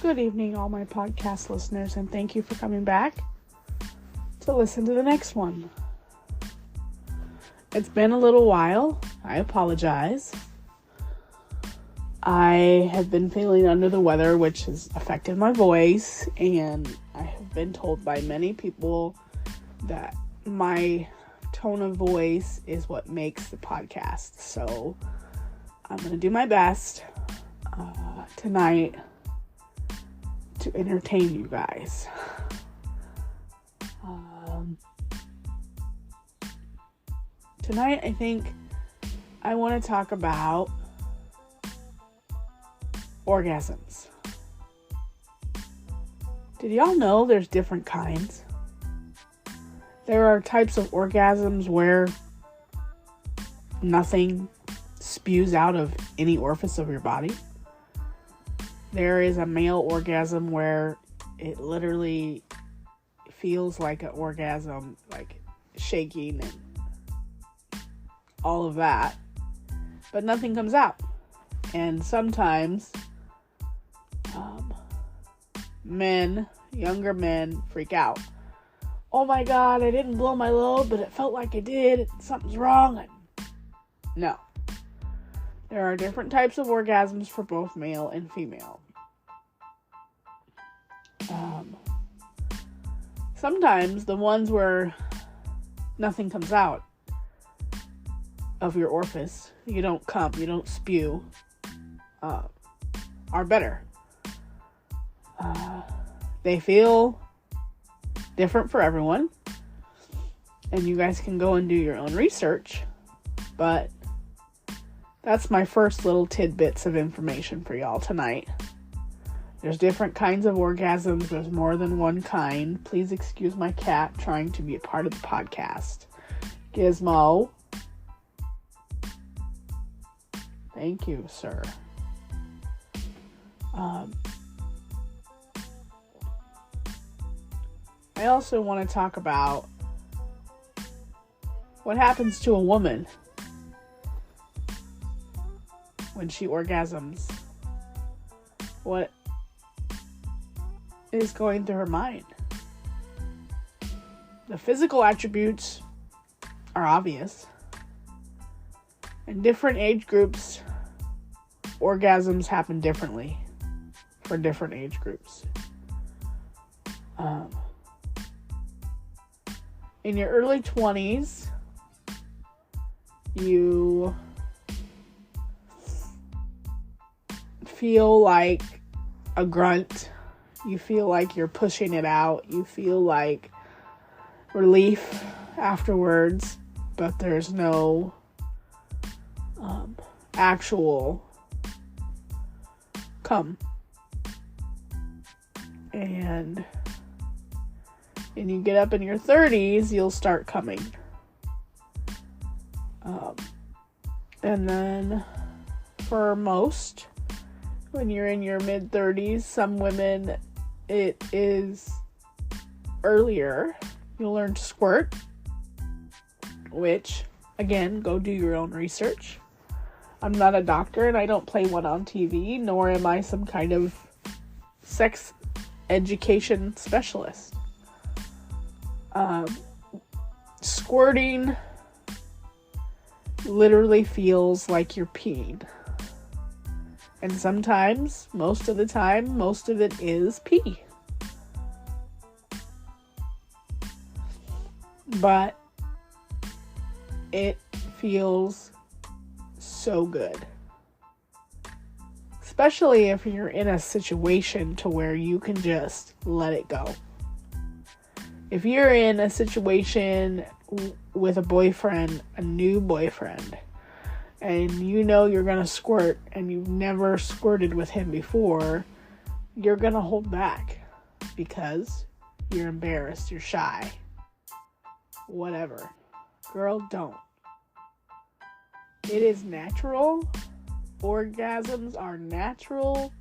Good evening, all my podcast listeners, and thank you for coming back to listen to the next one. It's been a little while. I apologize. I have been feeling under the weather, which has affected my voice, and I have been told by many people that my tone of voice is what makes the podcast. So I'm going to do my best tonight to entertain you guys. Tonight, I think I want to talk about orgasms. Did y'all know there's different kinds? There are types of orgasms where nothing spews out of any orifice of your body. There is a male orgasm where it literally feels like an orgasm, like shaking and all of that, but nothing comes out. And sometimes younger men freak out. Oh my God, I didn't blow my load, but it felt like I did. Something's wrong. No. There are different types of orgasms for both male and female. Sometimes the ones where nothing comes out of your orifice, you don't come, you don't spew, are better. They feel different for everyone, and you guys can go and do your own research, but that's my first little tidbits of information for y'all tonight. There's different kinds of orgasms. There's more than one kind. Please excuse my cat trying to be a part of the podcast. Gizmo. Thank you, sir. I also want to talk about what happens to a woman when she orgasms. What is going through her mind? The physical attributes are obvious. In different age groups, orgasms happen differently for different age groups. In your early 20s, you feel like a grunt. You feel like you're pushing it out. You feel like relief afterwards, but there's no actual come. And you get up in your 30s, you'll start coming. And then for most, when you're in your mid-30s, some women, it is earlier. You'll learn to squirt, which, again, go do your own research. I'm not a doctor, and I don't play one on TV, nor am I some kind of sex education specialist. Squirting literally feels like you're peeing. And sometimes, most of the time, most of it is pee. But it feels so good. Especially if you're in a situation to where you can just let it go. If you're in a situation with a boyfriend, a new boyfriend, and you know you're going to squirt and you've never squirted with him before, you're going to hold back because you're embarrassed, you're shy, whatever. Girl, don't. It is natural. Orgasms are natural.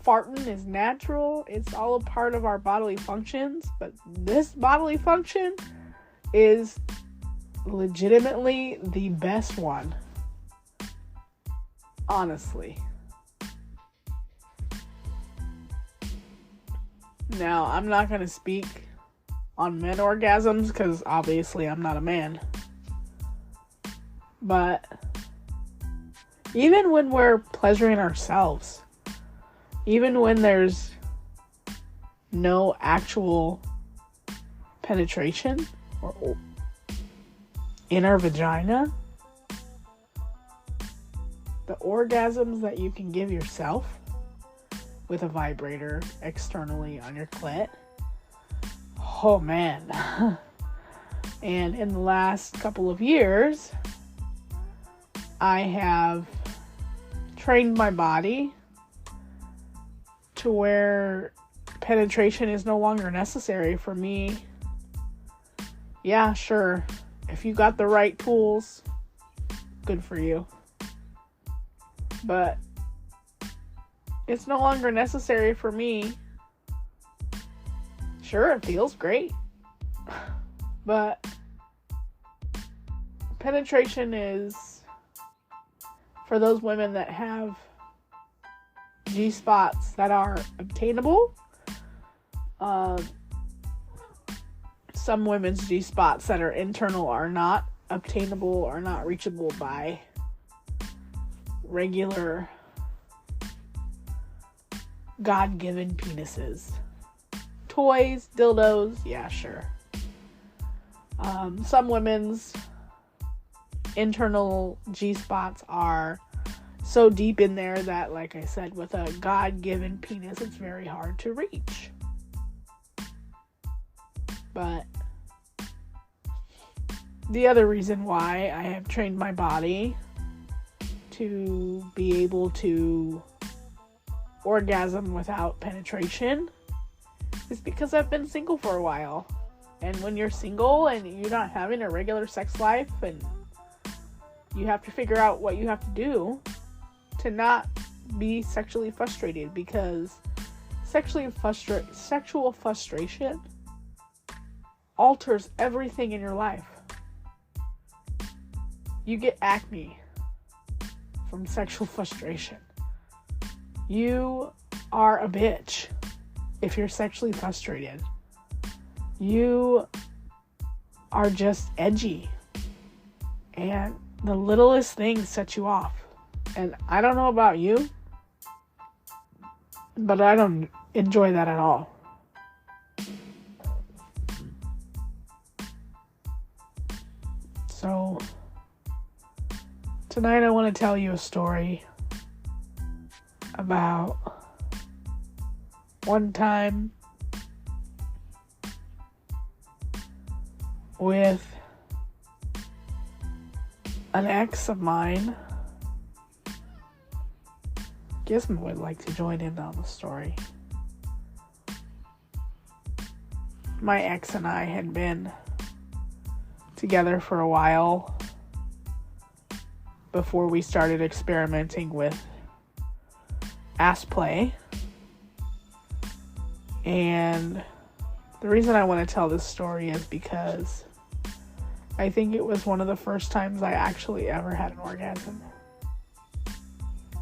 Farting is natural. It's all a part of our bodily functions, but this bodily function is legitimately the best one. Honestly. Now, I'm not going to speak on men orgasms because obviously I'm not a man. But even when we're pleasuring ourselves, even when there's no actual penetration or in our vagina, the orgasms that you can give yourself with a vibrator externally on your clit, oh man. And in the last couple of years, I have trained my body to where penetration is no longer necessary for me. Yeah, sure. If you got the right tools, good for you. But it's no longer necessary for me. Sure, it feels great. But penetration is for those women that have G-spots that are obtainable. Some women's G-spots that are internal are not obtainable, are not reachable by regular God-given penises. Toys, dildos, yeah, sure. Some women's internal G-spots are so deep in there that, like I said, with a God-given penis, it's very hard to reach. But the other reason why I have trained my body to be able to orgasm without penetration is because I've been single for a while. And when you're single and you're not having a regular sex life and you have to figure out what you have to do to not be sexually frustrated, because sexual frustration alters everything in your life. You get acne from sexual frustration. You are a bitch if you're sexually frustrated. You are just edgy. And the littlest things set you off. And I don't know about you, but I don't enjoy that at all. So, tonight I want to tell you a story about one time with an ex of mine. Gizmo would like to join in on the story. My ex and I had been together for a while before we started experimenting with ass play. And the reason I want to tell this story is because I think it was one of the first times I actually ever had an orgasm.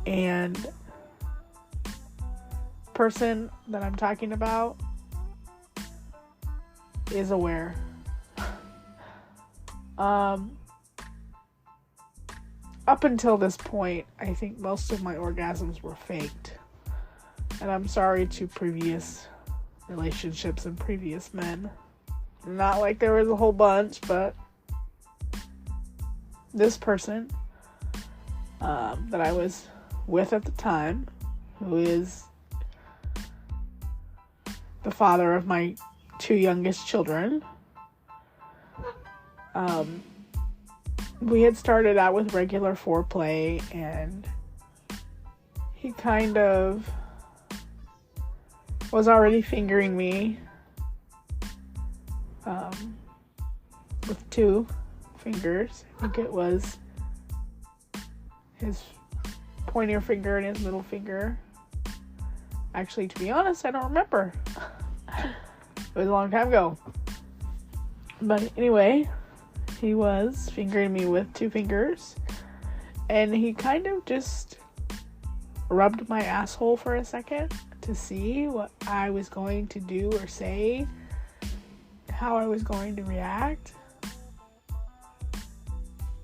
And the person that I'm talking about is aware. Up until this point, I think most of my orgasms were faked. And I'm sorry to previous relationships and previous men. Not like there was a whole bunch, but this person that I was with at the time, who is the father of my 2 youngest children, we had started out with regular foreplay, and he kind of was already fingering me with 2 fingers. I think it was his pointer finger and his middle finger. Actually, to be honest, I don't remember. It was a long time ago. But anyway, he was fingering me with 2 fingers, and he kind of just rubbed my asshole for a second, to see what I was going to do or say, how I was going to react.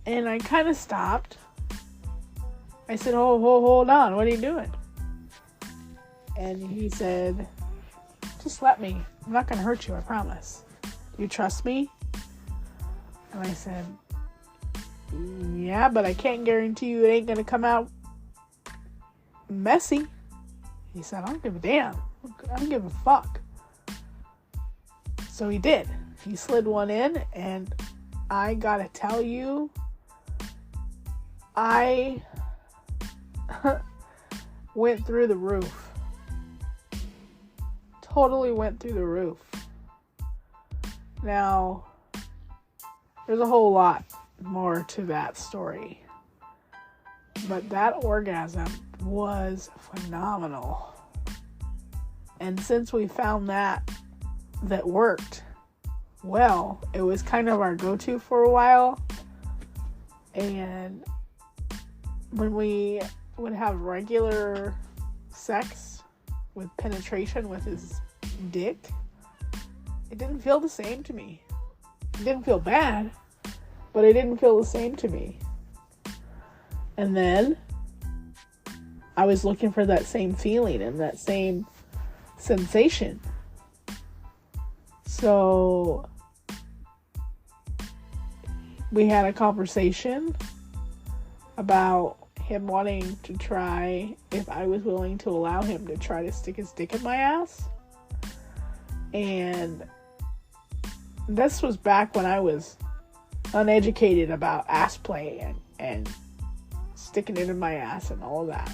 And I kind of stopped. I said, hold on, what are you doing? And he said, just let me. I'm not going to hurt you, I promise. You trust me? And I said, yeah, but I can't guarantee you it ain't going to come out messy. He said, I don't give a damn. I don't give a fuck. So he did. He slid one in, and I gotta tell you, I went through the roof. Totally went through the roof. Now, there's a whole lot more to that story. But that orgasm was phenomenal. And since we found that worked well, it was kind of our go-to for a while. And when we would have regular sex with penetration with his dick, it didn't feel the same to me. It didn't feel bad, but it didn't feel the same to me. And then I was looking for that same feeling and that same sensation. So we had a conversation about him wanting to try if I was willing to allow him to try to stick his dick in my ass. And this was back when I was uneducated about ass play and sticking it in my ass and all of that.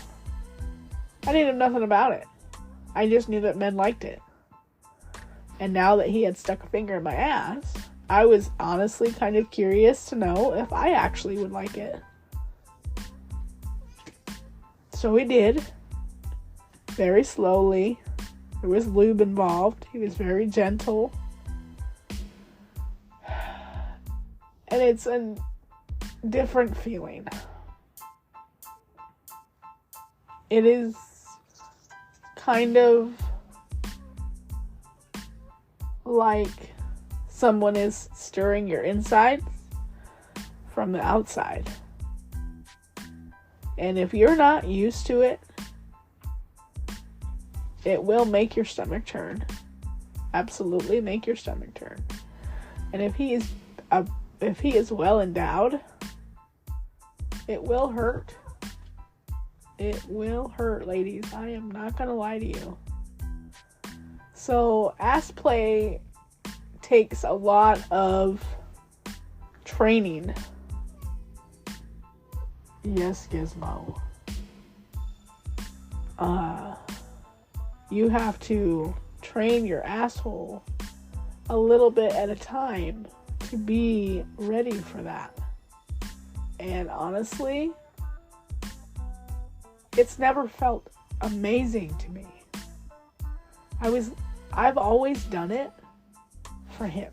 I didn't know nothing about it. I just knew that men liked it. And now that he had stuck a finger in my ass, I was honestly kind of curious to know if I actually would like it. So he did. Very slowly. There was lube involved. He was very gentle. And it's a different feeling. It is kind of like someone is stirring your insides from the outside. And if you're not used to it, it will make your stomach turn. Absolutely make your stomach turn. And if he is well endowed, it will hurt. It will hurt, ladies. I am not gonna lie to you. So, ass play takes a lot of training. Yes, Gizmo. You have to train your asshole a little bit at a time to be ready for that. And honestly, it's never felt amazing to me. I've always done it for him.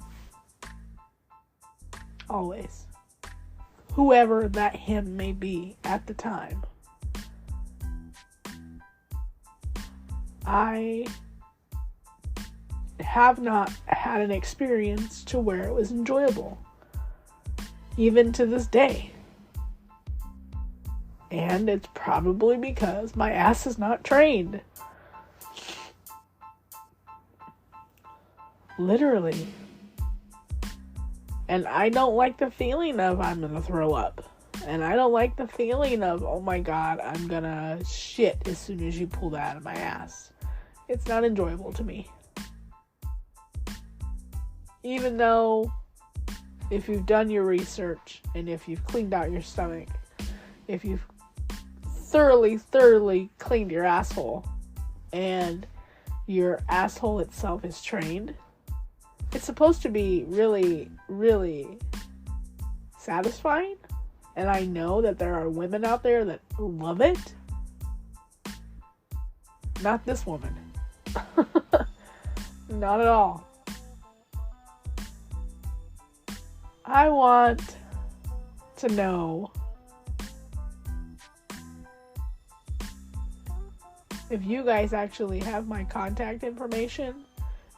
Always. Whoever that him may be at the time. I have not had an experience to where it was enjoyable. Even to this day. And it's probably because my ass is not trained. Literally. And I don't like the feeling of I'm gonna throw up. And I don't like the feeling of, oh my god, I'm gonna shit as soon as you pull that out of my ass. It's not enjoyable to me. Even though if you've done your research and if you've cleaned out your stomach, if you've thoroughly cleaned your asshole and your asshole itself is trained, it's supposed to be really, really satisfying. And I know that there are women out there that love it. Not this woman. Not at all. I want to know if you guys actually have my contact information.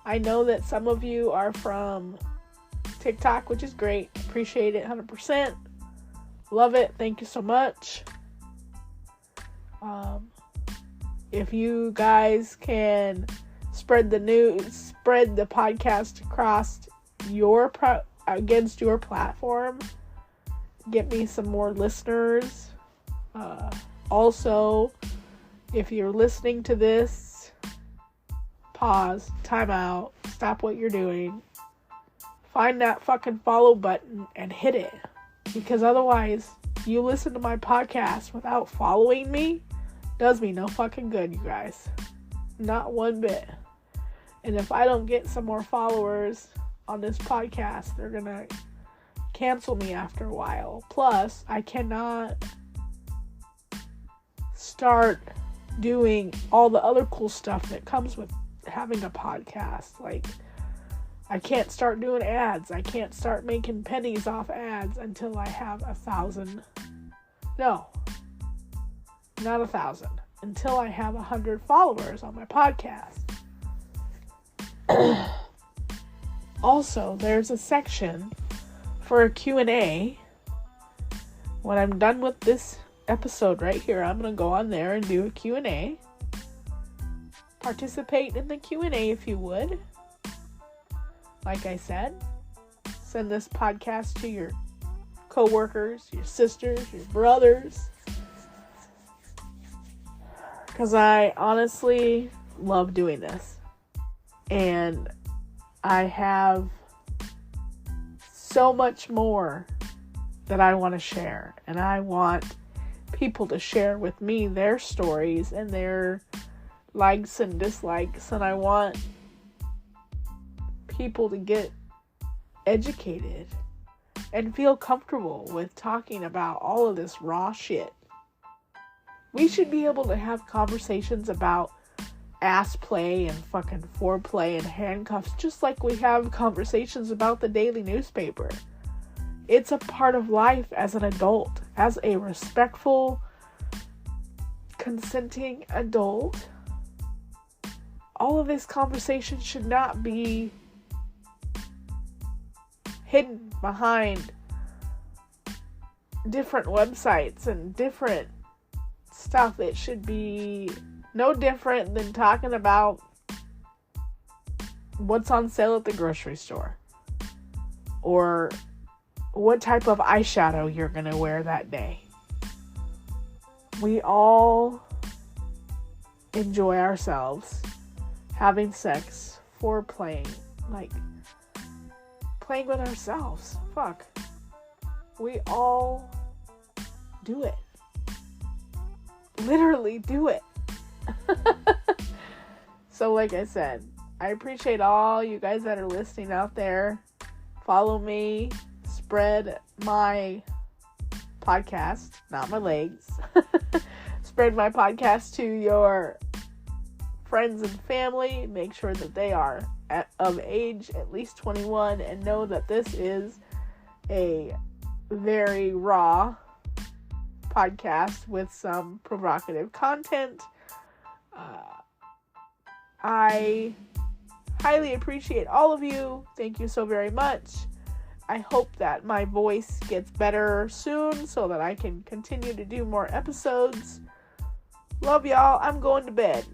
I know that some of you are from TikTok, which is great. Appreciate it 100%. Love it. Thank you so much. If you guys can spread the news, spread the podcast across against your platform, get me some more listeners. Also, if you're listening to this, pause, time out, stop what you're doing, find that fucking follow button and hit it. Because otherwise, you listen to my podcast without following me, does me no fucking good, you guys. Not one bit. And if I don't get some more followers on this podcast, they're gonna cancel me after a while. Plus, I cannot start doing all the other cool stuff that comes with having a podcast. Like, I can't start doing ads. I can't start making pennies off ads until I have 1,000. No, not 1,000. Until I have 100 followers on my podcast. Also, there's a section for a Q&A. When I'm done with this episode right here, I'm going to go on there and do a Q&A. Participate in the Q&A if you would. Like I said, send this podcast to your coworkers, your sisters, your brothers. Because I honestly love doing this. And I have so much more that I want to share. And I want people to share with me their stories and their likes and dislikes. And I want people to get educated and feel comfortable with talking about all of this raw shit. We should be able to have conversations about ass play and fucking foreplay and handcuffs, just like we have conversations about the daily newspaper. It's a part of life as an adult, as a respectful, consenting adult. All of this conversation should not be hidden behind different websites and different stuff. It should be no different than talking about what's on sale at the grocery store or what type of eyeshadow you're going to wear that day. We all enjoy ourselves having sex, foreplaying, like playing with ourselves. Fuck. We all do it. Literally do it. So like I said, I appreciate all you guys that are listening out there. Follow me. Spread my podcast, not my legs. Spread my podcast to your friends and family. Make sure that they are of age, at least 21, and know that this is a very raw podcast with some provocative content. I highly appreciate all of you. Thank you so very much. I hope that my voice gets better soon so that I can continue to do more episodes. Love y'all. I'm going to bed.